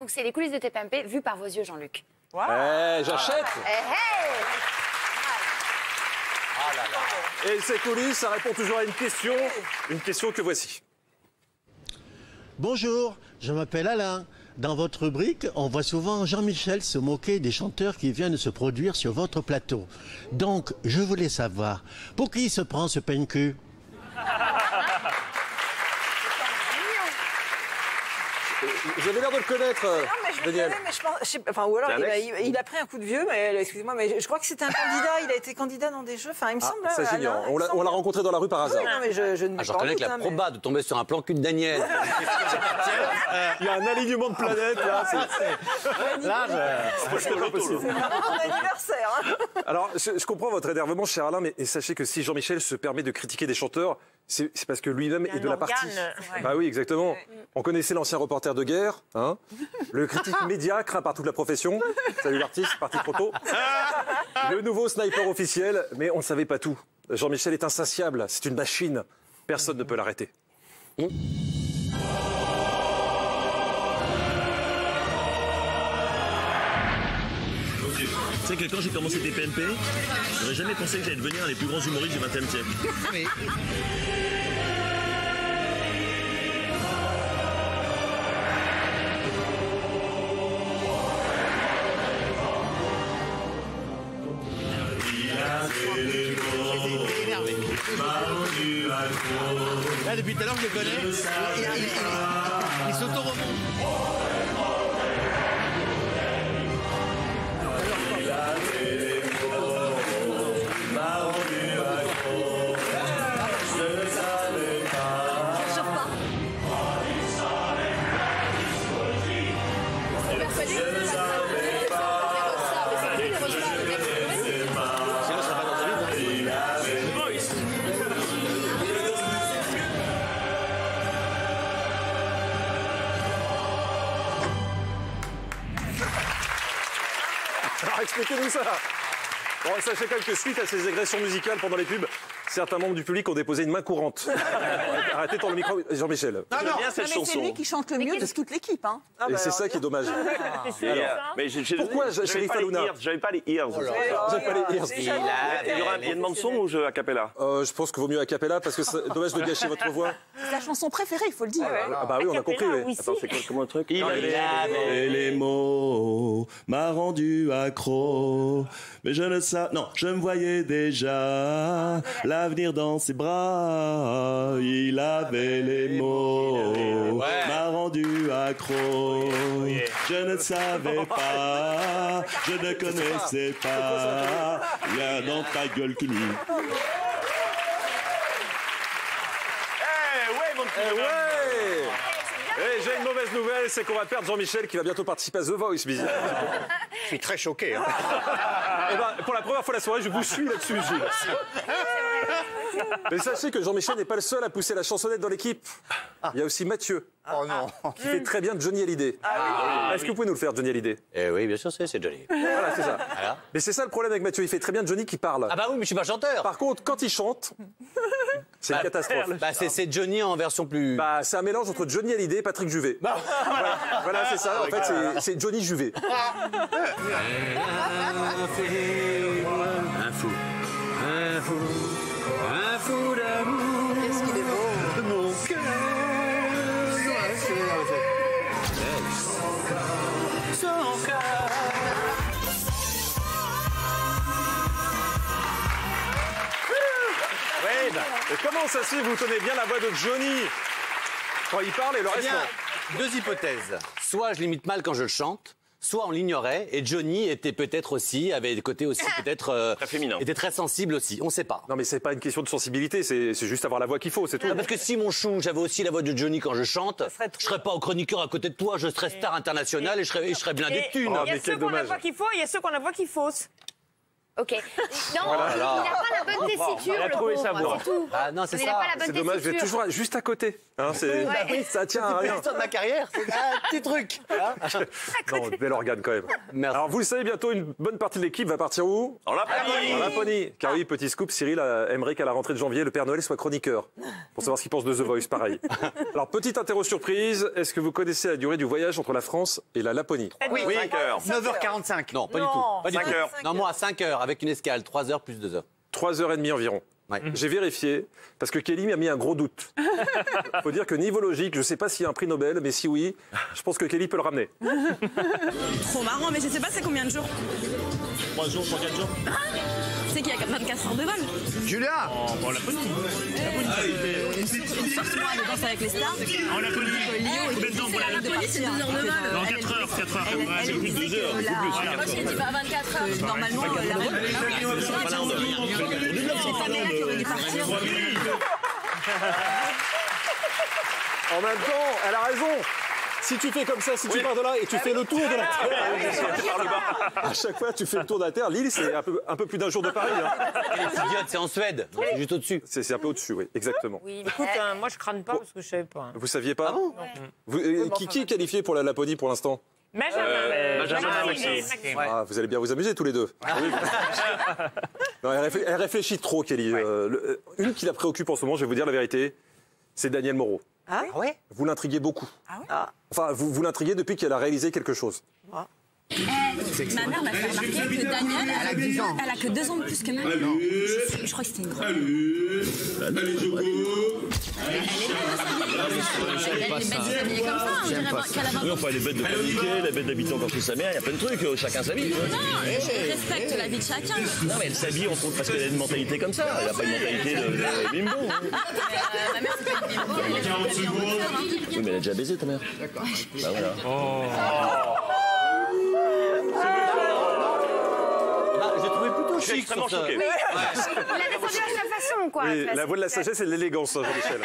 Donc c'est les coulisses de TPMP vues par vos yeux, Jean-Luc. Wow. J'achète. Ah là là. Et ces coulisses, ça répond toujours à une question que voici. Bonjour, je m'appelle Alain. Dans votre rubrique, on voit souvent Jean-Michel se moquer des chanteurs qui viennent de se produire sur votre plateau. Donc, je voulais savoir, pour qui il se prend ce peigne-cul? J'avais l'air de le connaître, Non, mais je le Daniel. connais, mais je pense... Enfin, ou alors, il a pris un coup de vieux, mais excusez-moi, mais je crois que c'était un candidat. Il a été candidat dans des jeux. Enfin, il me semble... Ça, j'ignoره. Alain, il me On semble. l'a rencontré dans la rue par hasard. Oui, non, mais je ne mets Je pas en reconnais que doute, la hein, mais- proba de tomber sur un plan cul de Daniel. Il y a un alignement de planètes, là. C'est pas possible. C'est vraiment mon anniversaire. Hein. Alors, je comprends votre énervement, cher Alain, mais sachez que si Jean-Michel se permet de critiquer des chanteurs, c'est parce que lui-même est de la partie. Ouais. Bah oui, exactement. On connaissait l'ancien reporter de guerre, hein, le critique médiocre hein, par toute la profession. Salut l'artiste, parti trop tôt. Le nouveau sniper officiel, mais on ne savait pas tout. Jean-Michel est insatiable, c'est une machine. Personne ne peut l'arrêter. Tu sais que quand j'ai commencé TPMP, j'aurais jamais pensé que j'allais devenir un des plus grands humoristes du XXe siècle. Là, depuis tout à l'heure, je le connais. Il s'auto-remonte. Alors expliquez-nous ça. Bon, sachez quand même que suite à ces agressions musicales pendant les pubs, certains membres du public ont déposé une main courante. Arrêtez dans le micro, Jean-Michel. J'aime bien cette Mais c'est chanson. lui qui chante le mieux de toute l'équipe. Hein. Et c'est ça qui est dommage. Mais Pourquoi, Shérif Halouna? J'avais pas les ears. J'ai pas les ears. Il y aura un pied de bande-son ou je a cappella? Je pense que vaut mieux a cappella parce que c'est dommage de gâcher votre voix. C'est la chanson préférée, il faut le dire. Ah bah oui, on a compris. Oui. Attends, c'est quoi comment le truc? Et les mots m'a rendu accro. Mais je ne sais... Non, je me voyais déjà l'avenir dans ses bras. Il avait les mots m'a rendu accro. Je ne savais pas, je ne connaissais pas. Rien dans ta gueule que lui. Et j'ai une mauvaise nouvelle, c'est qu'on va perdre Jean-Michel qui va bientôt participer à The Voice, bizarre. Je suis très choqué. Hein. Eh ben, pour la première fois de la soirée, je vous suis là-dessus, Gilles. Mais sachez que Jean-Michel n'est pas le seul à pousser la chansonnette dans l'équipe. Il y a aussi Mathieu, Oh non. qui fait très bien Johnny Hallyday. Est-ce que vous pouvez nous le faire, Johnny Hallyday? Eh oui, bien sûr, c'est Johnny. Voilà, c'est ça. Voilà. Mais c'est ça le problème avec Mathieu, il fait très bien Johnny qui parle. Ah bah oui, mais je suis pas chanteur. Par contre, quand il chante, c'est une catastrophe. Bah c'est Johnny en version plus... Bah, c'est un mélange entre Johnny Hallyday et Patrick Juvet. Voilà, c'est ça. En fait, c'est Johnny Juvet. Un fou. Un fou. Un fou d'amour. Qu'est-ce qu'il est beau. Mon cœur. Son cœur. Ouais, et comment ça se fait que vous tenez bien la voix de Johnny quand il parle et le Eh reste bien, non? deux hypothèses. Soit je l'imite mal quand je le chante, soit on l'ignorait, et Johnny était peut-être aussi, avait des côtés aussi peut-être... Très féminin. Était très sensible aussi, on sait pas. Non mais c'est pas une question de sensibilité, c'est juste avoir la voix qu'il faut, c'est tout. Ah, parce que si mon chou, j'avais aussi la voix de Johnny quand je chante, serait trop- je serais pas au chroniqueur à côté de toi, je serais star international et je serais blindé de thunes. Oh, Il y a mais ceux quel qu'on a dommage. voix qui faut, il y a ceux qu'on a voix qui fausse. Ok. Non, Voilà. il n'a pas la bonne tessiture, Elle a le trouvé pauvre, sa voie. c'est tout. Ah non, c'est Il n'a ça. pas la bonne C'est dommage, vous êtes tessiture. toujours juste à côté. Hein, ça tient à rien. L'histoire de ma carrière, c'est un petit truc. Non, bel organe quand même. Merci. Alors vous le savez, bientôt une bonne partie de l'équipe va partir où? En Laponie. En Laponie. Car oui, petit scoop, Cyril aimerait qu'à la rentrée de janvier, le Père Noël soit chroniqueur. Pour savoir ce qu'il pense de The Voice, pareil. Alors, petite interro surprise, est-ce que vous connaissez la durée du voyage entre la France et la Laponie? Oui, 5 heures. 9h45. Non, pas du Non, tout. Pas du 5 tout. heures. Non, moi à 5 heures avec une escale, 3 heures plus 2 heures. 3h30 environ. Ouais. J'ai vérifié, parce que Kelly m'a mis un gros doute. Il faut dire que niveau logique, je ne sais pas s'il y a un prix Nobel, mais si oui, je pense que Kelly peut le ramener. Trop marrant, mais je sais pas c'est combien de jours. 3 jours, 3-4 jours. C'est qu'il y a 24 heures de vol. Julia, En Laponie. Surtout moi, de danse avec les stars. En Laponie. Combien de temps pour la Laponie? C'est 2 heures de vol. Non, 4 heures. C'est plus de 2 heures. Moi j'ai dit 24 heures. Normalement, la qui aurait dû partir. En même temps, elle a raison. Si tu fais comme ça, si tu pars de là et tu fais le tour de la Terre, à chaque fois tu fais le tour de la Terre, Lille c'est un peu plus d'un jour de Paris. Hein. Et les idiotes, c'est en Suède. Donc c'est juste au-dessus. C'est un peu au-dessus, oui, exactement. Oui, Écoute, moi, je crâne pas parce que je savais pas. Vous saviez pas? Vous, bon, qui est qualifié pour la Laponie pour l'instant? Benjamin Maxime. Ah, vous allez bien vous amuser tous les deux. Oui. Non, elle réfléchit trop, Kelly. Une qui la préoccupe en ce moment, je vais vous dire la vérité, c'est Daniel Moreau. Ah ouais? Vous l'intriguez beaucoup. Ah ouais. Enfin, vous l'intriguez depuis qu'elle a réalisé quelque chose. Ma mère m'a fait remarquer que Daniel, elle a que 2 ans de plus que moi. Je crois que c'était une grande. Elle est bête d'habiller comme ça, on dirait qu'elle a 20 Oui, ans. enfin, elle est bête de paniquer, elle est bête d'habiter encore chez sa mère, il y a plein de trucs, chacun sa vie. Non, je respecte la vie de chacun. Non, mais elle s'habille parce qu'elle a une mentalité comme ça, elle n'a pas une mentalité de bimbo. Ma mère, c'est pas une bimbo, elle est en cœur. Oui, mais elle a déjà baisé ta mère. D'accord. Bah voilà. J'ai trouvé plutôt Je suis chic extrêmement sur ce- choqué. Il a descendu à sa façon, quoi. Oui, la voix de la sagesse et de l'élégance, hein, Jean-Michel.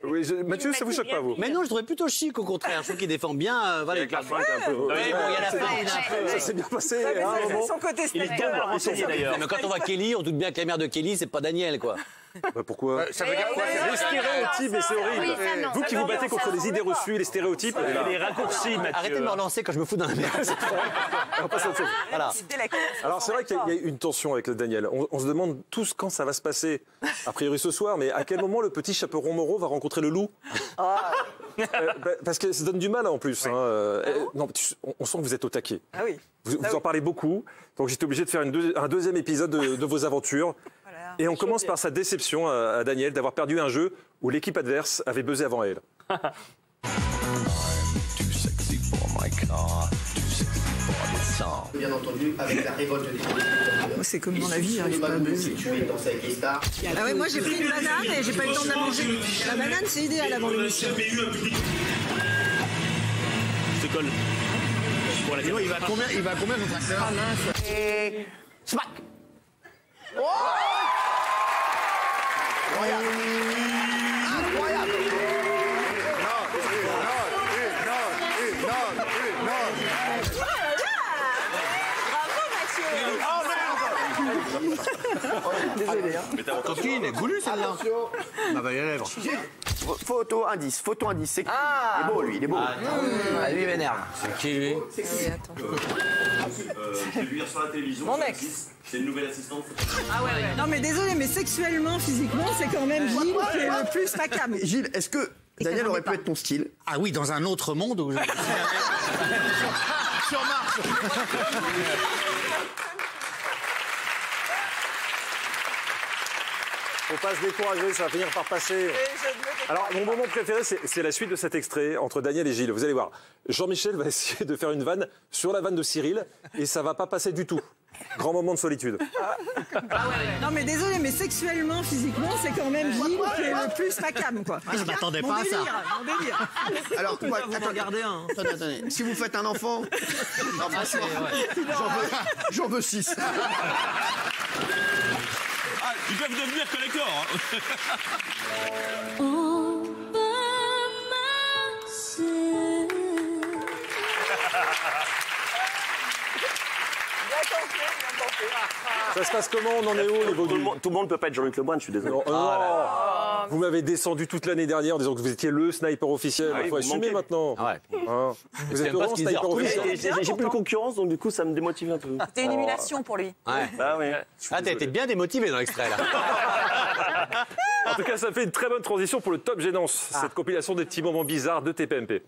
Oui, Mathieu, ça vous choque pas, vous? Mais non, je trouvais plutôt chic au contraire. Je trouve qu'il défend bien. Voilà, Avec la fin qui est un peu... Oui, bon, il y a la fin, il est un peu. Ça s'est bien passé. Ouais, mais hein, à un c'est moment. son côté Il est stalker. tellement renseigné d'ailleurs. Mais quand on voit Kelly, on doute bien que la mère de Kelly, c'est pas Daniel, quoi. Bah, pourquoi? Ça veut dire quoi? Les stéréotypes, mais c'est horrible. Oui, ça, non. Vous qui vous battez contre les idées reçues et les stéréotypes, Les raccourcis, Mathieu. Arrêtez de me relancer quand je me fous dans la merde. on passe à autre chose. Voilà. Alors c'est vrai qu'il y a une tension avec Daniel. On se demande tous quand ça va se passer. A priori ce soir, mais à quel moment le petit chaperon Moreau va rencontrer le loup? Parce qu'elle se donne du mal en plus. Hein. Non, on sent que vous êtes au taquet. Ah oui. Vous en parlez beaucoup, donc j'étais obligé de faire un deuxième épisode de vos aventures. Voilà. Et on commence par sa déception à Daniel d'avoir perdu un jeu où l'équipe adverse avait buzzé avant elle. Bien entendu, avec la révolte des Moi, c'est comme dans la vie, j'arrive pas à baiser. tu es danser avec les stars. Ah ouais, moi j'ai pris une banane et j'ai pas eu le temps de la manger. La banane, c'est idéal avant l'émission. Je te colle. Pour la il va combien notre acteur? Smack. Désolé. Hein. Coquine, goulu celle-là. Ah bah, il y a les lèvres. Photo indice, c'est qui? Il est beau lui, il est beau. Ah, lui, il m'énerve. C'est qui, lui? Je vais lui dire sur la télévision. Mon ex. C'est une nouvelle assistante. Non mais désolé, mais sexuellement, physiquement, c'est quand même Gilles qui est le plus ma cam. Gilles, est-ce que Daniel aurait pu être ton style? Ah oui, dans un autre monde où je... Sur Mars. Faut pas se décourager, ça va finir par passer. Alors, mon moment préféré, c'est la suite de cet extrait entre Daniel et Gilles. Vous allez voir, Jean-Michel va essayer de faire une vanne sur la vanne de Cyril et ça va pas passer du tout. Grand moment de solitude. Non mais désolé, mais sexuellement, physiquement, c'est quand même Gilles qui est le plus ma cam, quoi. Je m'attendais pas à ça. Mon délire. Alors, quoi, Vous en gardez un. attendez. Si vous faites un enfant, non, franchement, j'en veux 6. Ah, ils peuvent devenir collector. On va marcher. Ça se passe comment? On en est où au niveau du... Tout le monde peut pas être Jean-Luc Lemoyne, je suis désolé. Vous m'avez descendu toute l'année dernière en disant que vous étiez le sniper officiel. Il faut assumer maintenant. Ouais. Vous êtes le sniper officiel. J'ai plus de concurrence, donc du coup, ça me démotive un peu. C'était une émulation pour lui. Ouais. Bah oui. Ah, t'as été bien démotivé dans l'extrait, là. En tout cas, ça fait une très bonne transition pour le Top Gênance, cette compilation des petits moments bizarres de TPMP.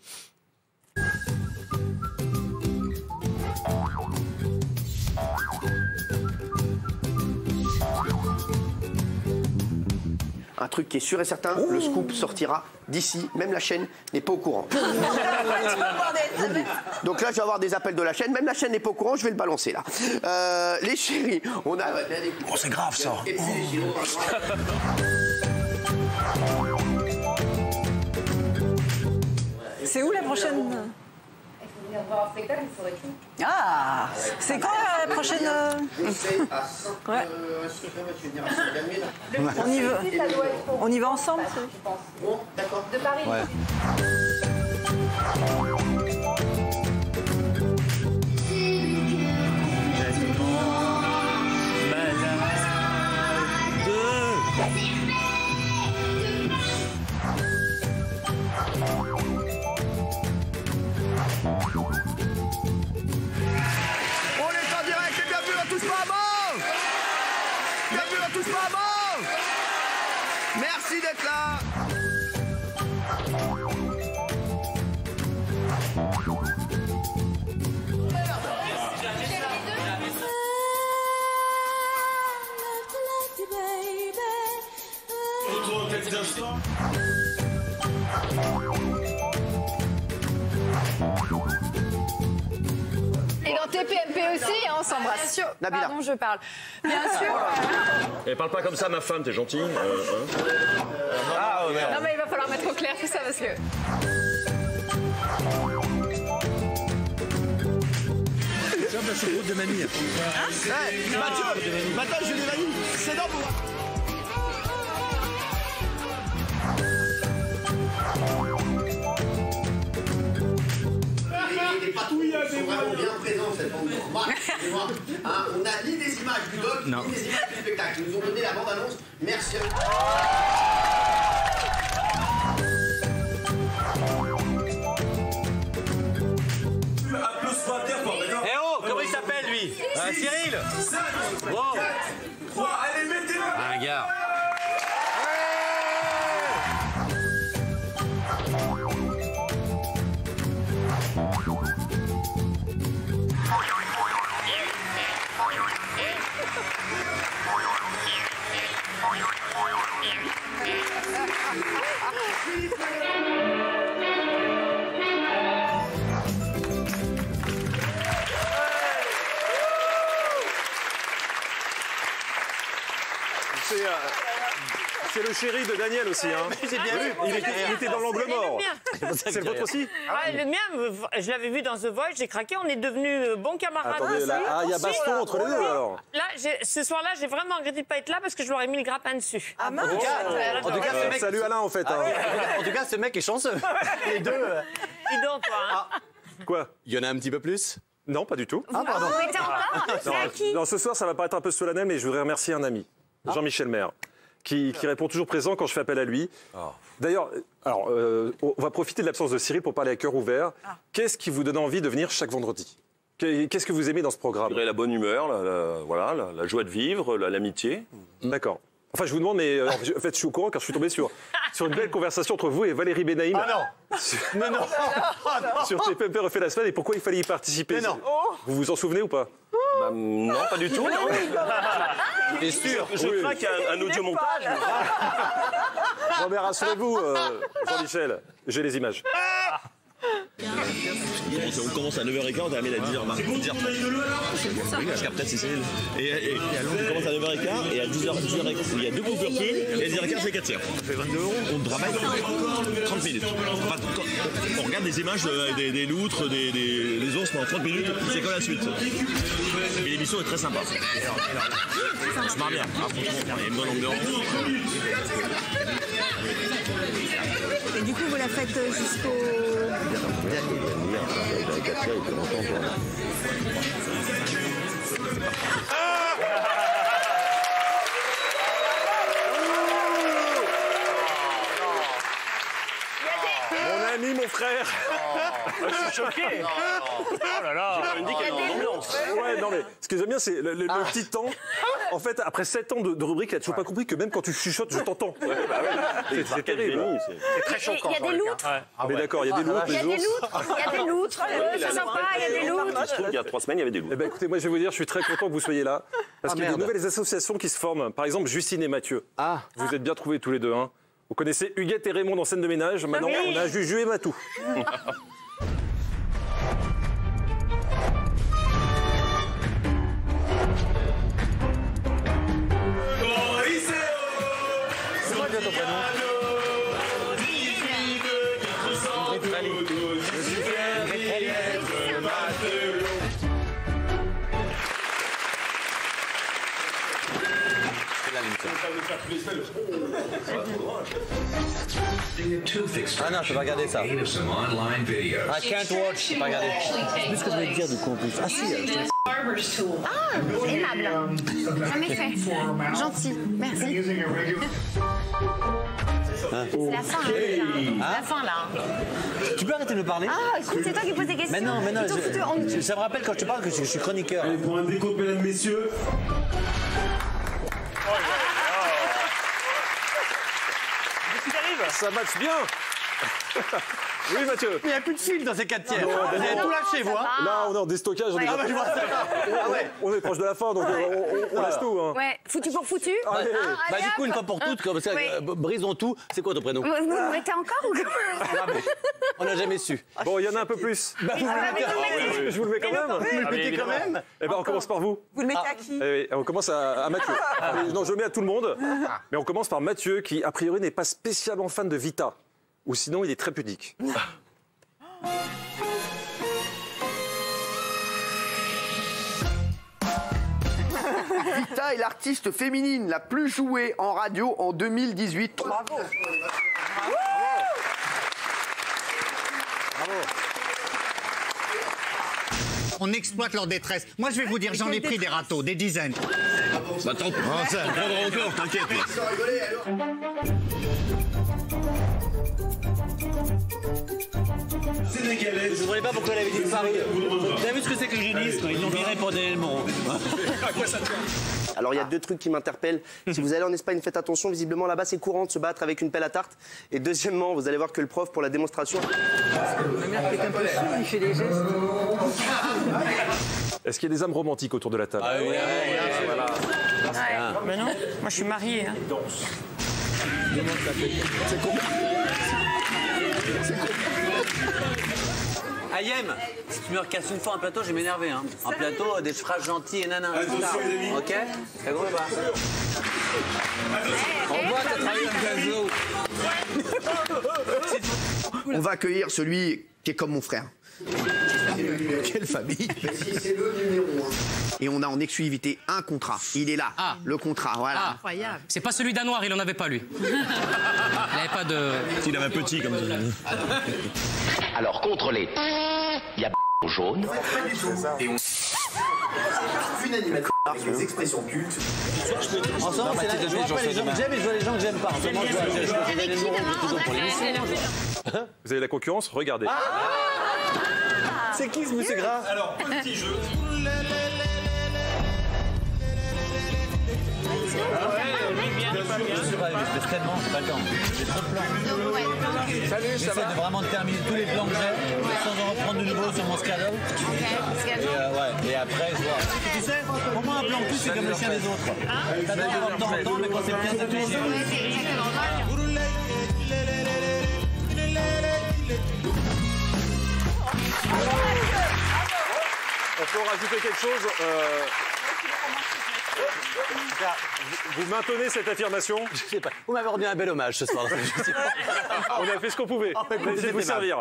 Un truc qui est sûr et certain, le scoop sortira d'ici, même la chaîne n'est pas au courant. Donc là, je vais avoir des appels de la chaîne, même la chaîne n'est pas au courant, je vais le balancer là. Les chéris, on a... Oh, c'est grave ça. C'est où la prochaine? Ah, c'est quand la prochaine? On y va ensemble? Bon, d'accord. De Paris. Ouais. On est en direct et bienvenue dans Touche pas à bon. Bienvenue dans Touche pas à bon. Merci d'être là. Et dans TPMP aussi, hein, on s'embrasse. Bien sûr. Nabila. Pardon, je parle. Bien sûr. Et parle pas comme ça, ma femme, t'es gentil. Non, mais il va falloir mettre au clair tout ça parce que. Job la choucroute de mamie. Mathieu, maintenant je l'ai dit, c'est dans vous. Les patrouilles sont vraiment bien présents cette bande de excusez-moi. On a ni des images du doc, ni des images du spectacle. Ils nous ont donné la bande-annonce. Merci. Eh oh, comment il s'appelle, lui? Cyril. Wow. Un gars. C'est le chéri de Daniel aussi. Hein. J'ai bien vu. Il était dans l'angle mort. C'est le vôtre aussi? Ah, le mien, je l'avais vu dans The Voice, j'ai craqué, on est devenus bons camarades. Attendez, là, il y a baston entre les deux alors. Là, ce soir-là, j'ai vraiment regretté de ne pas être là parce que je leur ai mis le grappin dessus. Ah mince. En tout cas, ce mec... Salut Alain en fait. Hein. En tout cas, ce mec est chanceux. Les deux. Dis donc, toi. Hein. Quoi? Il y en a un petit peu plus? Non, pas du tout. Ah, pardon. Mais t'es en retard? C'est à qui? Non, ce soir, ça va paraître un peu solennel, mais je voudrais remercier un ami, Jean-Michel Maire, qui répond toujours présent quand je fais appel à lui. D'ailleurs, on va profiter de l'absence de Cyril pour parler à cœur ouvert. Qu'est-ce qui vous donne envie de venir chaque vendredi? Qu'est-ce que vous aimez dans ce programme? La bonne humeur, la joie de vivre, l'amitié. D'accord. Enfin, je vous demande, mais en fait, je suis au courant car je suis tombé sur une belle conversation entre vous et Valérie Benaïm. Ah non. Mais non. Sur TPMP refait la semaine et pourquoi il fallait y participer. Mais non. Vous vous en souvenez ou pas? Non, pas du tout. T'es sûr? Je craque un audiomontage. Non, mais rassurez-vous, Jean-Michel, j'ai les images. On commence à 9h15, on termine à 10h. Je capte peut-être Cécile. Et on commence à 9h15 et à 10h, il y a deux coupures pub et à 10h15 c'est 4 heures. On fait 22 €, on travaille 30 minutes. On regarde des images des loutres, des ours pendant 30 minutes, c'est comme la suite. Mais l'émission est très sympa. On se marre bien. Franchement, il y a une bonne ambiance. Et du coup, vous la faites jusqu'au... Mon ami, mon frère. Je suis choqué. Oh là là. J'ai quand même dit qu'il y avait une ambiance. Ouais, non mais ce que j'aime bien, c'est le petit temps. En fait, après 7 ans de rubrique, il a toujours pas compris que même quand tu chuchotes, je t'entends. C'est terrible. C'est très choquant. Il y a des loutres. Mais d'accord, il y a des loutres, Il y a des loutres. Il y a des loutres. C'est sympa, il y a des loutres. Il se trouve qu'il y a 3 semaines, il y avait des loups. Eh ben, écoutez, moi je vais vous dire, je suis très content que vous soyez là. Parce qu'il y a des nouvelles associations qui se forment. Par exemple, Justine et Mathieu. Vous êtes bien trouvés tous les deux. Hein. Vous connaissez Huguette et Raymond dans Scène de ménage. Maintenant, on a Juju et Matou. C'est moi bien ton prénom. Ah non, je peux pas regarder ça. I can't watch, je peux pas regarder. Je sais plus ce que je vais te dire du coup en plus. Ah si. Aimable. Jamais fait. Gentil. Merci. C'est la fin, la fin là. Tu peux arrêter de me parler? Ah, écoute, c'est toi qui poses des questions. Mais non, ça me rappelle quand je te parle que je suis chroniqueur. Allez, pour un décompte, mesdames, messieurs. Ça match bien. Oui, Mathieu. Il n'y a plus de fil dans ces 4 tiers. Vous avez tout lâché, vous. Là, on est en déstockage. Ah bah, je vois ça. On est proche de la fin, donc on lâche tout. Hein. Ouais, foutu pour foutu. Allez. Bah, du coup, une fois pour toutes, comme ça, brisons tout. C'est quoi ton prénom? Vous me mettez encore ou comment? On n'a jamais su. Bon, il y en a un peu plus. Je vous le mets quand même. Vous le mettez quand même? Eh ben, on commence par vous. Vous le mettez à qui? Eh oui, on commence à Mathieu. Non, je le mets à tout le monde. Mais on commence par Mathieu, qui, a priori, n'est pas spécialement fan de Vita. Ou sinon, il est très pudique. Vita est l'artiste féminine la plus jouée en radio en 2018. Bravo. On exploite leur détresse. Moi, je vais vous dire, j'en ai pris des râteaux, des dizaines. Bah, t'en prendras encore, t'inquiète. Je ne voulais pas pourquoi elle avait dit de Paris. Vous avez vu ce que c'est que l'hygiénisme? Ils l'ont viré pour Daniel Moreau. À quoi ça tient? Alors il y a 2 trucs qui m'interpellent. Si vous allez en Espagne, faites attention. Visiblement là-bas c'est courant de se battre avec une pelle à tarte. Et deuxièmement, vous allez voir que le prof pour la démonstration. Ma mère fait un peu sourd, il fait des gestes. Est-ce qu'il y a des âmes romantiques autour de la table? Ah oui, voilà. Mais non, moi je suis mariée. Hein. C'est con. Ayem, si tu me recasses une fois un plateau, je vais m'énerver. Hein. Un plateau, des phrases gentilles et nanan. Ok? C'est gros ou pas? On voit que t'as travaillé dans le gazon. On va accueillir celui qui est comme mon frère. Quelle famille! C'est le numéro 1. Et on a en exclusivité un contrat. Il est là. Le contrat, voilà. Incroyable. C'est pas celui d'un noir, il en avait pas lui. Il n'avait pas de. Il avait un petit comme ça. Alors contre les il y a jaune. Et on Une animatrice avec des expressions cultes. Ensemble, c'est là que je vois pas les gens que j'aime et je vois les gens que j'aime pas. En ce moment, je vois Daniel Moreau, je toujours pour l'émission. Vous avez la concurrence? Regardez. C'est qui ce monsieur gras? Alors, petit jeu. Tellement, c'est pas le temps. J'ai trop de plans. Salut, ça J'essaie va? de vraiment terminer tous les plans que j'ai, sans en reprendre de nouveau sur mon schedule. Et après, je vois. Tu sais, pour moi, un plan plus, c'est comme le chien des autres. T'as besoin de temps en temps, mais quand c'est bien, ça te fait chier. On peut rajouter quelque chose. Vous maintenez cette affirmation? Je sais pas. Vous m'avez rendu un bel hommage ce soir. On a fait ce qu'on pouvait. On a essayé de vous servir.